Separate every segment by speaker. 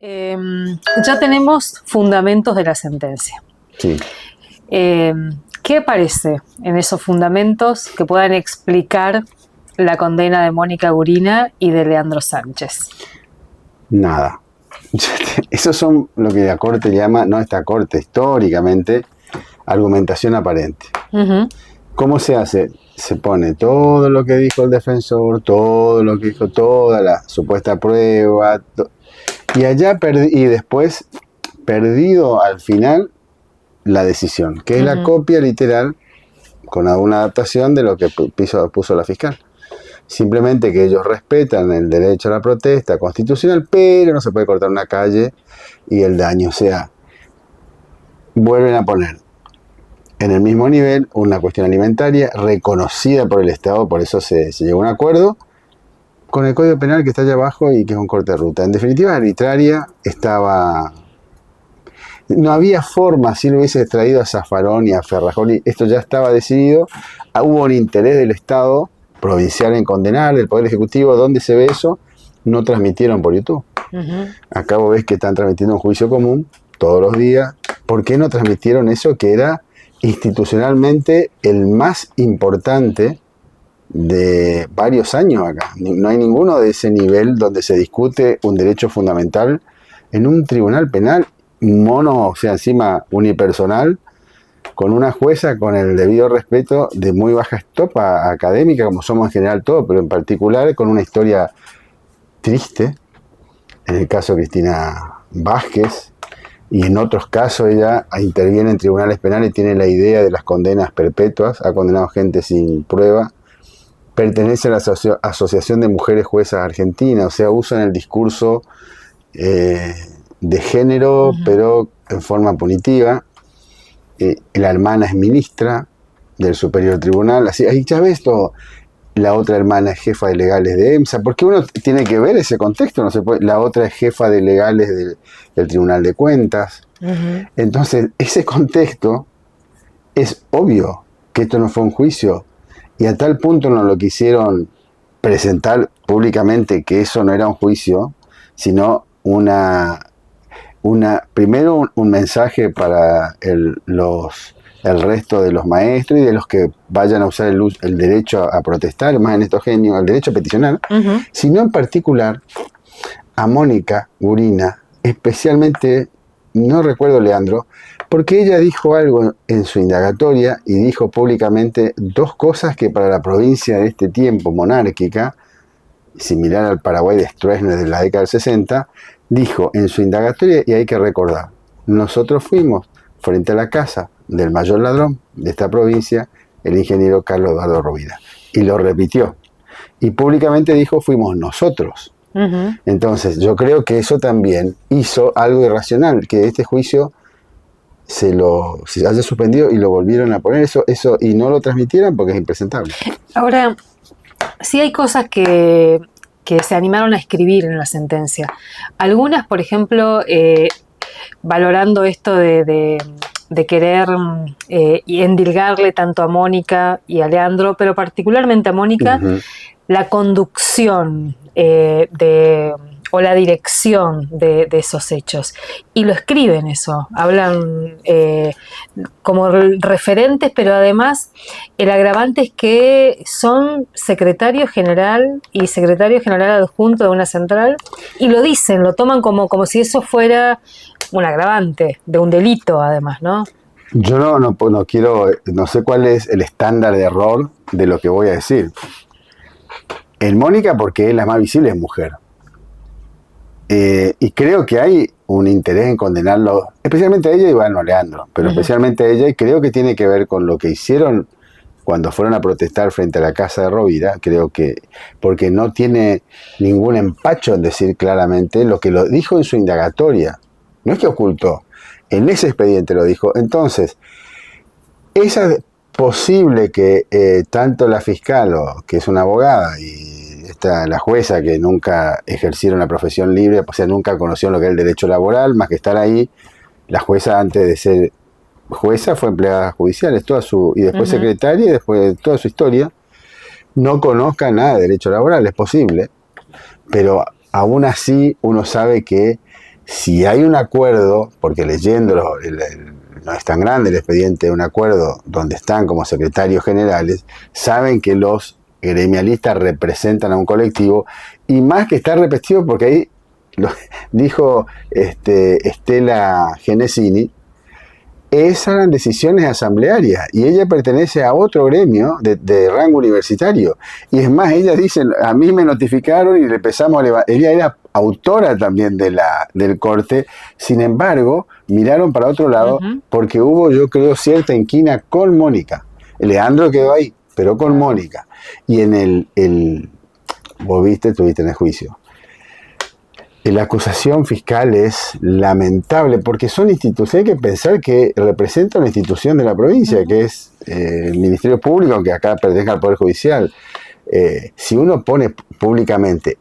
Speaker 1: Eh, ya tenemos fundamentos de la sentencia.
Speaker 2: Sí.
Speaker 1: ¿Qué aparece en esos fundamentos que puedan explicar la condena de Mónica Gurina y de Leandro Sánchez?
Speaker 2: Nada. Esos son lo que la Corte llama, no esta Corte, históricamente, argumentación aparente.
Speaker 1: Uh-huh.
Speaker 2: ¿Cómo se hace? Se pone todo lo que dijo el defensor, todo lo que dijo, toda la supuesta prueba, y allá y después perdido al final la decisión, que es la copia literal con alguna adaptación de lo que puso la fiscal. Simplemente que ellos respetan el derecho a la protesta constitucional, pero no se puede cortar una calle y el daño. O sea, vuelven a poner en el mismo nivel una cuestión alimentaria reconocida por el Estado, por eso se llegó a un acuerdo con el Código Penal que está allá abajo y que es un corte de ruta. En definitiva, arbitraria, no había forma, si lo hubiese traído a Zaffaroni y a Ferrajoli, esto ya estaba decidido, hubo un interés del Estado provincial en condenar, del Poder Ejecutivo. ¿Dónde se ve eso? No transmitieron por YouTube.
Speaker 1: Uh-huh.
Speaker 2: Acá vos ves que están transmitiendo un juicio común todos los días. ¿Por qué no transmitieron eso que era institucionalmente el más importante de varios años acá? No hay ninguno de ese nivel donde se discute un derecho fundamental en un tribunal penal o sea, encima unipersonal, con una jueza con el debido respeto de muy baja estopa académica, como somos en general todos, pero en particular con una historia triste, en el caso de Cristina Vázquez, y en otros casos ella interviene en tribunales penales y tiene la idea de las condenas perpetuas, ha condenado gente sin prueba, pertenece a la Asociación de Mujeres Juezas Argentinas, o sea, usan el discurso de género, pero en forma punitiva. La hermana es ministra del Superior Tribunal, así, ahí ya ves todo. La otra hermana es jefa de legales de EMSA, porque uno tiene que ver ese contexto, no se puede. La otra es jefa de legales del Tribunal de Cuentas. Uh-huh. Entonces, ese contexto es obvio que esto no fue un juicio, y a tal punto no lo quisieron presentar públicamente que eso no era un juicio, sino primero un mensaje para el resto de los maestros y de los que vayan a usar el derecho a protestar, más en estos genios, el derecho a peticionar, sino en particular a Mónica Gurina, especialmente, no recuerdo Leandro, porque ella dijo algo en su indagatoria y dijo públicamente dos cosas que para la provincia de este tiempo monárquica, similar al Paraguay de Stroessner de la década del 60, dijo en su indagatoria, y hay que recordar, nosotros fuimos frente a la casa del mayor ladrón de esta provincia, el ingeniero Carlos Eduardo Rovira, y lo repitió. Y públicamente dijo, fuimos nosotros. Uh-huh. Entonces, yo creo que eso también hizo algo irracional, que este juicio se haya suspendido y lo volvieron a poner, eso y no lo transmitieron porque es impresentable.
Speaker 1: Ahora, sí hay cosas que se animaron a escribir en la sentencia. Algunas, por ejemplo, valorando esto de querer endilgarle tanto a Mónica y a Leandro, pero particularmente a Mónica, uh-huh, la conducción o la dirección de esos hechos. Y lo escriben eso, hablan como referentes, pero además el agravante es que son secretario general y secretario general adjunto de una central, y lo dicen, lo toman como si eso fuera un agravante de un delito, además, ¿no?
Speaker 2: Yo no quiero, no sé cuál es el estándar de error de lo que voy a decir. En Mónica, porque es la más visible, es mujer. Y creo que hay un interés en condenarlo, especialmente a ella y bueno, a Leandro, pero especialmente a ella, y creo que tiene que ver con lo que hicieron cuando fueron a protestar frente a la casa de Rovira, creo que, porque no tiene ningún empacho en decir claramente lo que lo dijo en su indagatoria, no es que ocultó, en ese expediente lo dijo. Entonces, es posible que tanto la fiscal, que es una abogada, y la jueza, que nunca ejercieron la profesión libre, o sea, nunca conocieron lo que es el derecho laboral, más que estar ahí. La jueza, antes de ser jueza, fue empleada judicial, y después secretaria, y después toda su historia, no conozca nada de derecho laboral. Es posible, pero aún así uno sabe que si hay un acuerdo, porque leyéndolo, no es tan grande el expediente de un acuerdo donde están como secretarios generales, saben que los gremialistas representan a un colectivo, y más que estar repetido, porque ahí dijo Estela Genesini, esas eran decisiones asamblearias y ella pertenece a otro gremio de rango universitario. Y es más, ella dice, a mí me notificaron y le empezamos a levantar. Ella era autora también del corte, sin embargo, miraron para otro lado porque hubo, yo creo, cierta inquina con Mónica. Leandro quedó ahí, pero con Mónica. Y vos estuviste en el juicio. La acusación fiscal es lamentable porque son instituciones, hay que pensar que representa una institución de la provincia, que es el Ministerio Público, aunque acá pertenezca al Poder Judicial. Si uno pone públicamente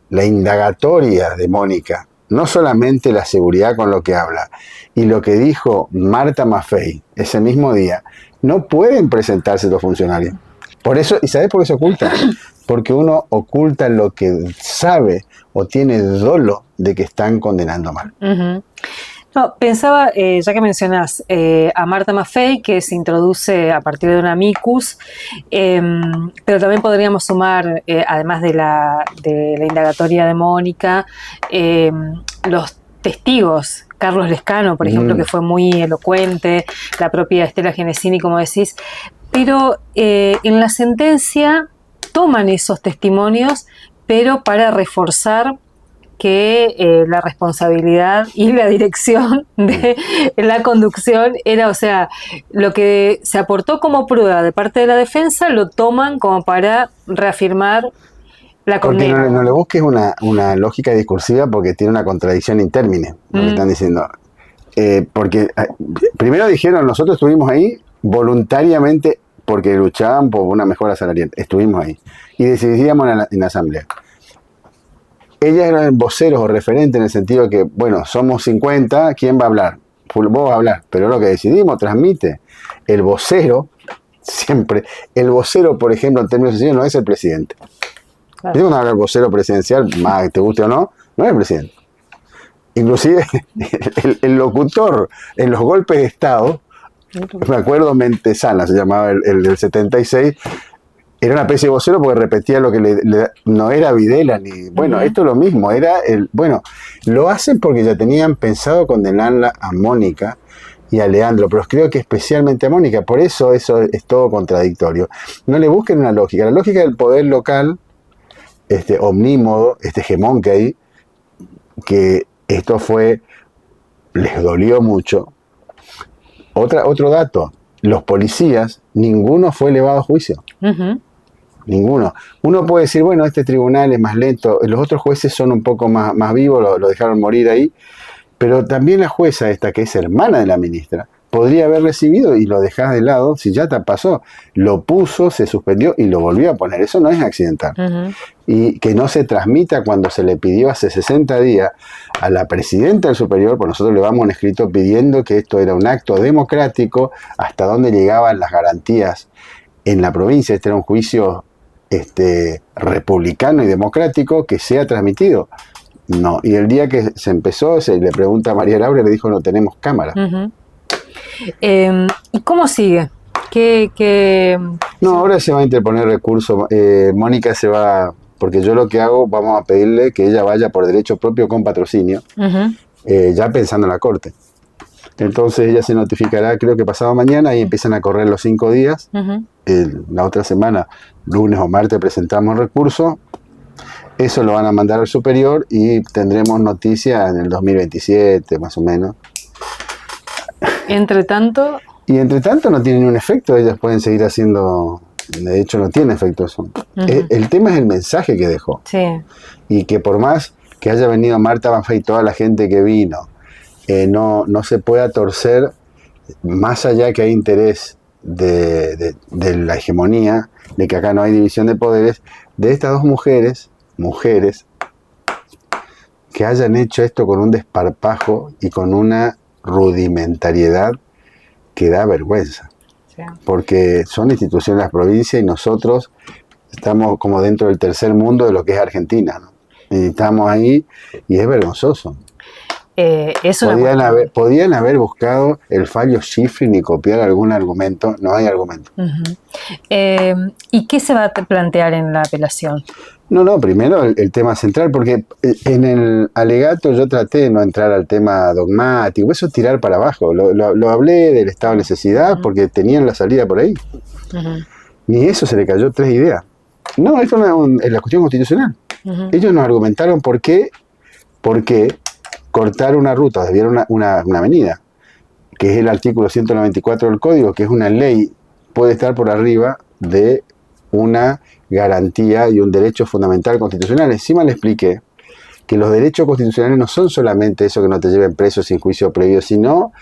Speaker 2: la indagatoria de Mónica, no solamente la seguridad con lo que habla, y lo que dijo Marta Maffei ese mismo día, no pueden presentarse los funcionarios. Por eso, ¿y sabés por qué se oculta? Porque uno oculta lo que sabe o tiene dolo de que están condenando mal.
Speaker 1: No, pensaba, ya que mencionás a Marta Maffei, que se introduce a partir de una amicus, pero también podríamos sumar, además de la indagatoria de Mónica, los testigos. Carlos Lescano, por ejemplo, que fue muy elocuente, la propia Estela Genesini, como decís, pero en la sentencia toman esos testimonios, pero para reforzar que la responsabilidad y la dirección de la conducción era, o sea, lo que se aportó como prueba de parte de la defensa lo toman como para reafirmar la condena.
Speaker 2: Porque no le busques una lógica discursiva porque tiene una contradicción in termine, lo que están diciendo. Porque primero dijeron, nosotros estuvimos ahí voluntariamente porque luchaban por una mejora salarial. Estuvimos ahí. Y decidíamos en la asamblea. Ellas eran voceros o referentes en el sentido de que, bueno, somos 50, ¿quién va a hablar? Vos vas a hablar, pero lo que decidimos transmite. El vocero, siempre, por ejemplo, en términos sencillos, no es el presidente. Claro. Si uno habla del vocero presidencial, más te guste o no, no es el presidente. Inclusive el locutor en los golpes de Estado, me acuerdo, Mentesana se llamaba el del 76, era una especie de vocero porque repetía lo que no era Videla ni... Bueno, esto es lo mismo, lo hacen porque ya tenían pensado condenarla a Mónica y a Leandro, pero creo que especialmente a Mónica, por eso es todo contradictorio. No le busquen una lógica, la lógica del poder local, omnímodo, hegemón que hay, que esto les dolió mucho. Otro dato, los policías, ninguno fue elevado a juicio. Ninguno. Uno puede decir, bueno, este tribunal es más lento, los otros jueces son un poco más vivos, lo dejaron morir ahí, pero también la jueza esta, que es hermana de la ministra, podría haber recibido y lo dejás de lado, si ya te pasó, lo puso, se suspendió y lo volvió a poner, eso no es accidental. Y que no se transmita cuando se le pidió hace 60 días a la presidenta del superior, pues nosotros le vamos un escrito pidiendo que esto era un acto democrático, hasta dónde llegaban las garantías en la provincia, este era un juicio republicano y democrático, que sea transmitido. No, y el día que se empezó, se le pregunta a María Laura, le dijo, no tenemos cámara.
Speaker 1: ¿Y cómo sigue?
Speaker 2: No, ahora se va a interponer recurso. Mónica se va, porque yo lo que hago, vamos a pedirle que ella vaya por derecho propio con patrocinio, ya pensando en la corte. Entonces ella se notificará, creo que pasado mañana, y empiezan a correr los 5 días. La otra semana, lunes o martes, presentamos el recurso. Eso lo van a mandar al superior y tendremos noticia en el 2027, más o menos.
Speaker 1: Entre tanto
Speaker 2: no tiene ningún efecto, ellas pueden seguir haciendo, de hecho no tiene efecto eso. El tema es el mensaje que dejó.
Speaker 1: Sí.
Speaker 2: Y que por más que haya venido Marta Maffei y toda la gente que vino, no se pueda torcer, más allá que hay interés de la hegemonía, de que acá no hay división de poderes, de estas dos mujeres que hayan hecho esto con un desparpajo y con una rudimentariedad que da vergüenza. Sí. Porque son instituciones de la provincia y nosotros estamos como dentro del tercer mundo de lo que es Argentina, ¿no? Y estamos ahí y es vergonzoso.
Speaker 1: es una
Speaker 2: podían haber buscado el fallo Schifrin y copiar algún argumento. No hay argumento.
Speaker 1: ¿Y qué se va a plantear en la apelación?
Speaker 2: No, primero el tema central, porque en el alegato yo traté de no entrar al tema dogmático, eso es tirar para abajo. Lo hablé del estado de necesidad porque tenían la salida por ahí. Ni eso se le cayó 3 ideas. No, esto es la cuestión constitucional. Ellos nos argumentaron por qué cortar una ruta, desviar una avenida, que es el artículo 194 del Código, que es una ley, puede estar por arriba de una garantía y un derecho fundamental constitucional. Encima le expliqué que los derechos constitucionales no son solamente eso que no te lleven preso sin juicio previo, sino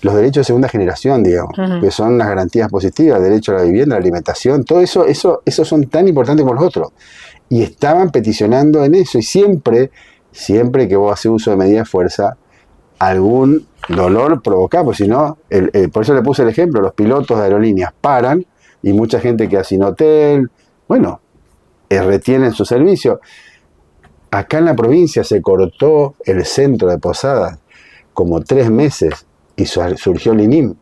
Speaker 2: los derechos de segunda generación, digamos, que son las garantías positivas, derecho a la vivienda, a la alimentación, todo eso son tan importantes como los otros. Y estaban peticionando en eso, y siempre que vos haces uso de medidas de fuerza, algún dolor provoca, porque si no, por eso le puse el ejemplo, los pilotos de aerolíneas paran y mucha gente queda sin hotel, bueno, retienen su servicio. Acá en la provincia se cortó el centro de Posadas como 3 meses y surgió el INIM.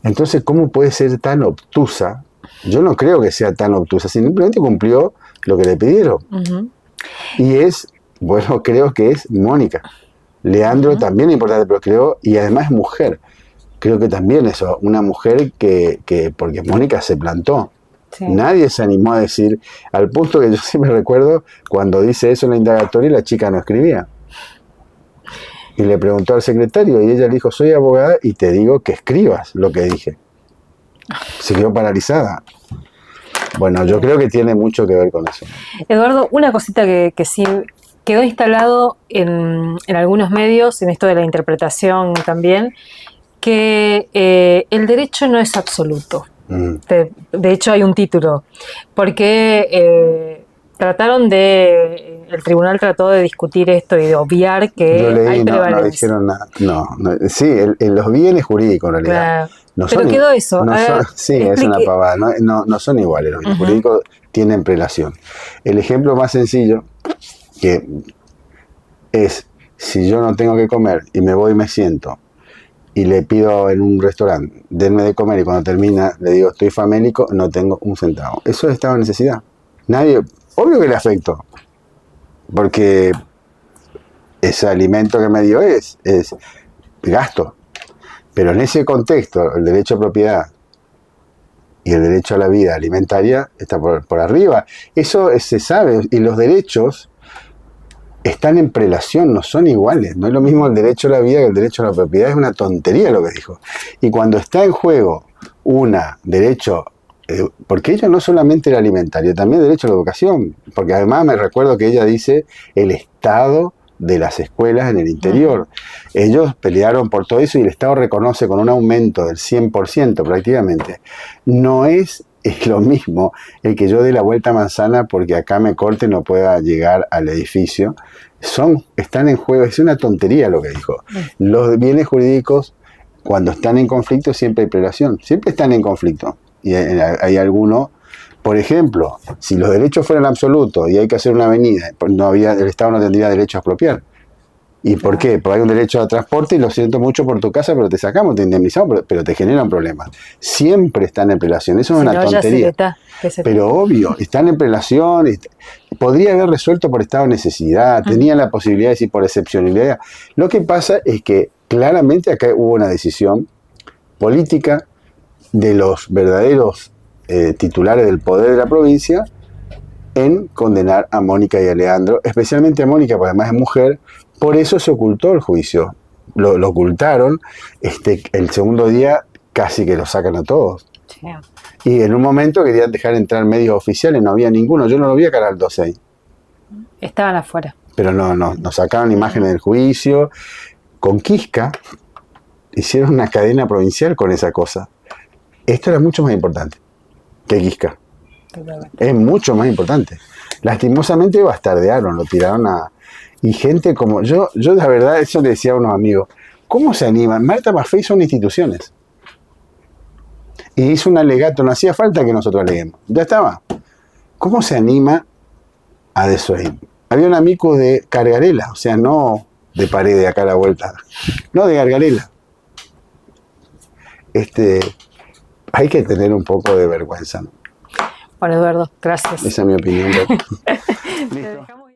Speaker 2: Entonces, ¿cómo puede ser tan obtusa? Yo no creo que sea tan obtusa, simplemente cumplió lo que le pidieron. Y creo que es Mónica. Leandro también es importante, pero creo, y además es mujer. Creo que también eso, una mujer porque Mónica se plantó. Sí. Nadie se animó a decir, al punto que yo siempre recuerdo cuando dice eso en la indagatoria, la chica no escribía. Y le preguntó al secretario y ella le dijo, soy abogada y te digo que escribas lo que dije. Se quedó paralizada. Bueno, yo creo que tiene mucho que ver con eso.
Speaker 1: Eduardo, una cosita que sí quedó instalado en algunos medios, en esto de la interpretación también, que el derecho no es absoluto. De hecho hay un título, porque el tribunal trató de discutir esto y de obviar que hay prevalencia.
Speaker 2: No dijeron nada. Sí, en los bienes jurídicos en realidad.
Speaker 1: Claro. Pero quedó eso.
Speaker 2: Sí, es una pavada. No son iguales. Los bienes jurídicos tienen prelación. El ejemplo más sencillo que es, si yo no tengo que comer y me voy y me siento y le pido en un restaurante, denme de comer, y cuando termina le digo, estoy famélico, no tengo un centavo. Eso es estado de necesidad. Obvio que le afectó, porque ese alimento que me dio es gasto. Pero en ese contexto, el derecho a propiedad y el derecho a la vida alimentaria está por arriba. Eso se sabe, y los derechos están en prelación, no son iguales. No es lo mismo el derecho a la vida que el derecho a la propiedad. Es una tontería lo que dijo. Y cuando está en juego derecho, porque ella no solamente era alimentaria, también derecho a la educación, porque además me recuerdo que ella dice el estado de las escuelas en el interior. Ellos pelearon por todo eso y el Estado reconoce con un aumento del 100% prácticamente. No es lo mismo el que yo dé la vuelta a manzana porque acá me corte y no pueda llegar al edificio. Están en juego, es una tontería lo que dijo. Los bienes jurídicos, cuando están en conflicto, siempre hay prelación, siempre están en conflicto. Y hay algunos, por ejemplo, si los derechos fueran absolutos y hay que hacer una avenida, el Estado no tendría derecho a expropiar. ¿Y por qué? Porque hay un derecho a transporte y lo siento mucho por tu casa, pero te sacamos, te indemnizamos, pero te generan problemas. Siempre están en prelación, eso es una tontería. Pero obvio, están en prelación, podría haber resuelto por estado de necesidad, tenían la posibilidad de decir por excepcionalidad. Lo que pasa es que claramente acá hubo una decisión política de los verdaderos titulares del poder de la provincia en condenar a Mónica y a Leandro, especialmente a Mónica, porque además es mujer. Por eso se ocultó el juicio. Lo ocultaron. El segundo día casi que lo sacan a todos. Sí. Y en un momento querían dejar entrar medios oficiales, no había ninguno. Yo no lo vi a Canal 12 ahí.
Speaker 1: Estaban afuera.
Speaker 2: Pero no sacaban imágenes del juicio. Con Quisca hicieron una cadena provincial con esa cosa. Esto era mucho más importante que Quisca. Es mucho más importante. Lastimosamente bastardearon, lo tiraron a... Y gente como yo la verdad, eso le decía a unos amigos, ¿cómo se animan? Marta Maffei son instituciones. Y hizo un alegato, no hacía falta que nosotros aleguemos. Ya estaba. ¿Cómo se anima a desoír? Había un amigo de Cargarela, o sea, no de Paredes acá a la vuelta. No, de Gargarela. Hay que tener un poco de vergüenza, ¿no?
Speaker 1: Bueno, Eduardo, gracias.
Speaker 2: Esa es mi opinión. Listo.